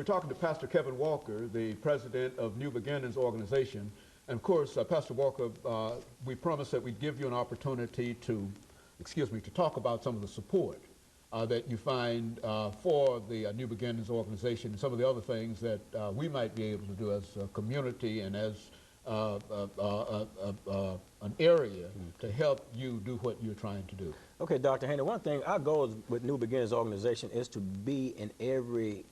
We're talking to Pastor Kevin Walker, the president of New Beginnings organization. And of course, Pastor Walker, we promised that we'd give you an opportunity to, to talk about some of the support that you find for the New Beginnings organization and some of the other things that we might be able to do as a community and as an area to help you do what you're trying to do. Okay, Dr. Haney, one thing, our goal with New Beginnings organization is to be in every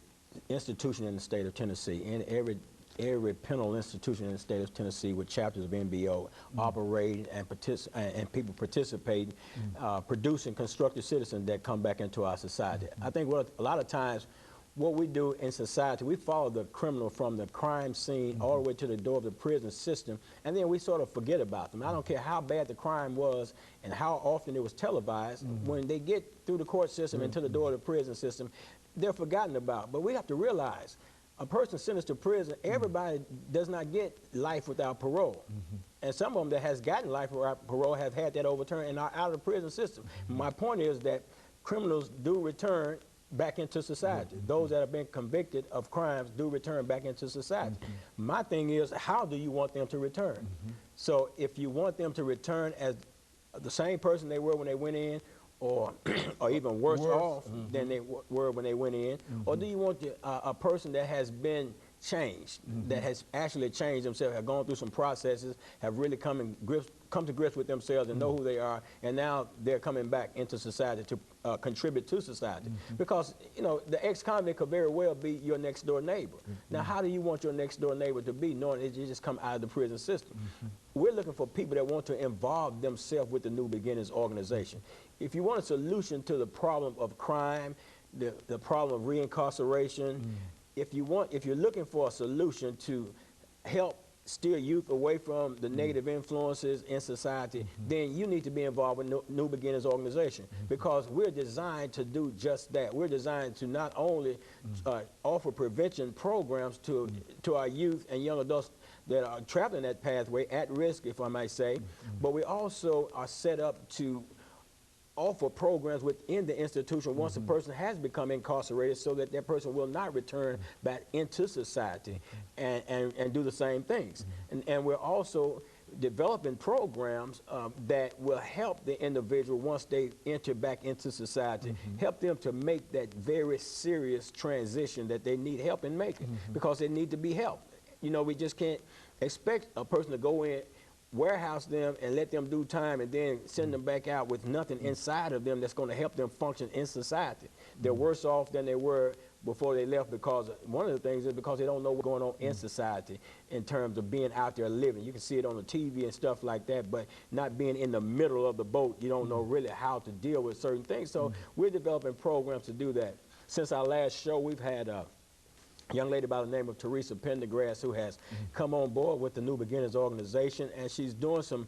institution in the state of Tennessee, in every penal institution in the state of Tennessee with chapters of NBO operating and people participating, producing constructive citizens that come back into our society. I think a lot of times what we do in society, we follow the criminal from the crime scene all the way to the door of the prison system, and then we sort of forget about them. I don't care how bad the crime was and how often it was televised, when they get through the court system and to the door of the prison system, they're forgotten about. But we have to realize, a person sentenced to prison, everybody does not get life without parole. And some of them that has gotten life without parole have had that overturned and are out of the prison system. My point is that criminals do return back into society. Those that have been convicted of crimes do return back into society. My thing is, how do you want them to return? So if you want them to return as the same person they were when they went in, or even worse off than they were when they went in, or do you want a person that has been changed, that has actually changed themselves, have gone through some processes, have really come to grips with themselves and know who they are, and now they're coming back into society to contribute to society? Because, you know, the ex-convict could very well be your next door neighbor. Now, how do you want your next door neighbor to be, knowing that you just come out of the prison system? We're looking for people that want to involve themselves with the New Beginnings organization. If you want a solution to the problem of crime, the problem of reincarceration, if you're looking for a solution to help steer youth away from the negative influences in society, then you need to be involved with New Beginnings organization, because we're designed to do just that. We're designed to not only offer prevention programs to our youth and young adults that are traveling that pathway, at risk, if I might say, but we also are set up to offer programs within the institution once a person has become incarcerated, so that that person will not return back into society and do the same things. And we're also developing programs that will help the individual once they enter back into society, help them to make that very serious transition that they need help in making, because they need to be helped. You know, we just can't expect a person to go in, warehouse them and let them do time and then send them back out with nothing inside of them that's going to help them function in society. They're worse off than they were before they left, because one of the things is because they don't know what's going on in society in terms of being out there living. You can see it on the TV and stuff like that, but not being in the middle of the boat, you don't know really how to deal with certain things. So we're developing programs to do that. Since our last show, we've had a young lady by the name of Teresa Pendergrass, who has come on board with the New Beginnings organization, and she's doing some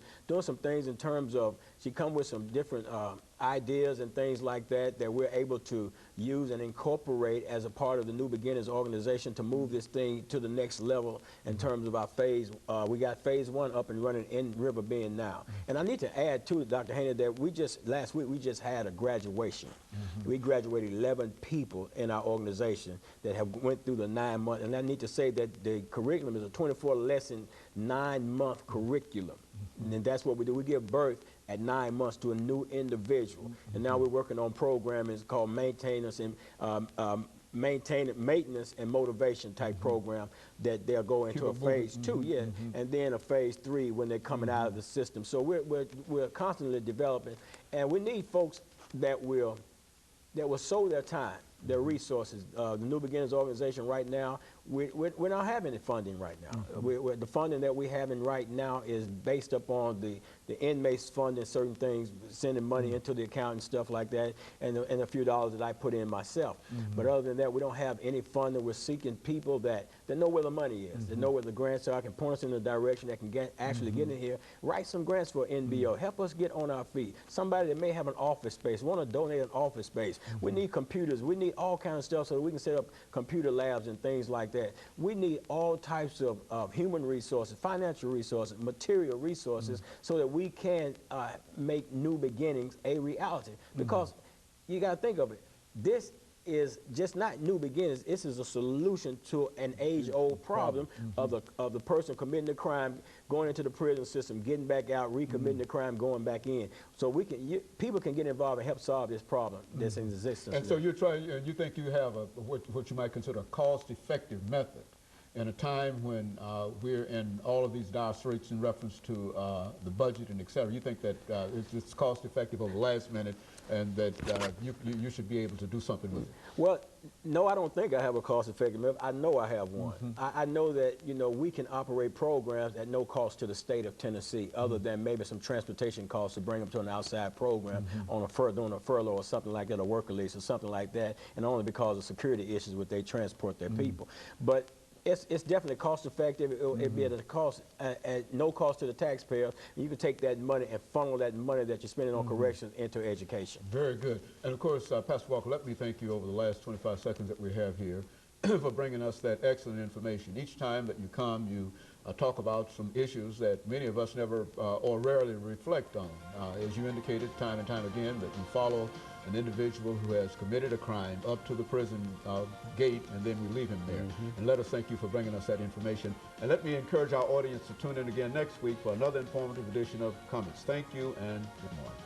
things in terms of, she come with some different ideas and things like that that we're able to use and incorporate as a part of the New Beginnings organization to move this thing to the next level in terms of our phase. We got phase 1 up and running in River Bend now. And I need to add too, Dr. Haney, that last week we just had a graduation. We graduated 11 people in our organization that have went through the 9 months, and I need to say that the curriculum is a 24 lesson, 9-month curriculum. And that's what we do. We give birth at 9 months to a new individual. And now we're working on programming called maintenance and motivation type program that they'll go into a phase 2, and then a phase 3 when they're coming out of the system. So we're constantly developing, and we need folks that will sow their time, their resources. The New Beginnings organization right now, we're not having any funding right now. The funding that we're having right now is based upon the inmates funding certain things, sending money into the account and stuff like that, and a few dollars that I put in myself. But other than that, we don't have any funding. We're seeking people that know where the money is, that know where the grants are, can point us in the direction that can actually get in here, write some grants for NBO, help us get on our feet. Somebody that may have an office space, want to donate an office space. We need computers. We need all kinds of stuff so that we can set up computer labs and things like that. We need all types of human resources, financial resources, material resources, so that we can make New Beginnings a reality. Because you got to think of it. This is just not new beginnings. This is a solution to an age-old problem of the person committing the crime, going into the prison system, getting back out, recommitting the crime, going back in. So we can, people can get involved and help solve this problem that's in existence. And so you think you have what you might consider a cost-effective method in a time when we're in all of these dire straits in reference to the budget and et cetera. You think that it's cost-effective over the last minute, and that you should be able to do something with it? Well, no, I don't think I have a cost-effective method. I know I have one. I know that, you know, we can operate programs at no cost to the state of Tennessee, other than maybe some transportation costs to bring them to an outside program on a furlough or something like that, a work release or something like that, and only because of security issues with they transport their people. But it's definitely cost effective. It'd be at a cost, at no cost to the taxpayer. You can take that money and funnel that money that you're spending on corrections into education. Very good. And of course, Pastor Walker, let me thank you over the last 25 seconds that we have here for bringing us that excellent information. Each time that you come, you talk about some issues that many of us never or rarely reflect on. As you indicated time and time again, that you follow an individual who has committed a crime up to the prison gate, and then we leave him there. And let us thank you for bringing us that information. And let me encourage our audience to tune in again next week for another informative edition of Comments. Thank you and good morning.